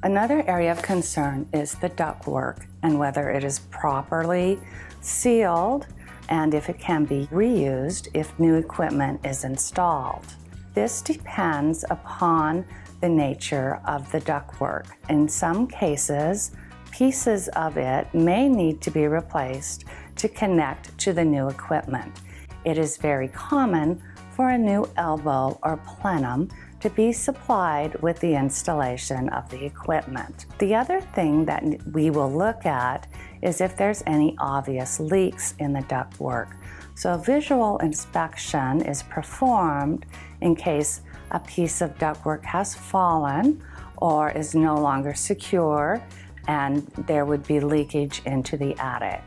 Another area of concern is the ductwork and whether it is properly sealed and if it can be reused if new equipment is installed. This depends upon the nature of the ductwork. In some cases, pieces of it may need to be replaced to connect to the new equipment. It is very common for a new elbow or plenum to be supplied with the installation of the equipment. The other thing that we will look at is if there's any obvious leaks in the ductwork. So visual inspection is performed in case a piece of ductwork has fallen or is no longer secure and there would be leakage into the attic.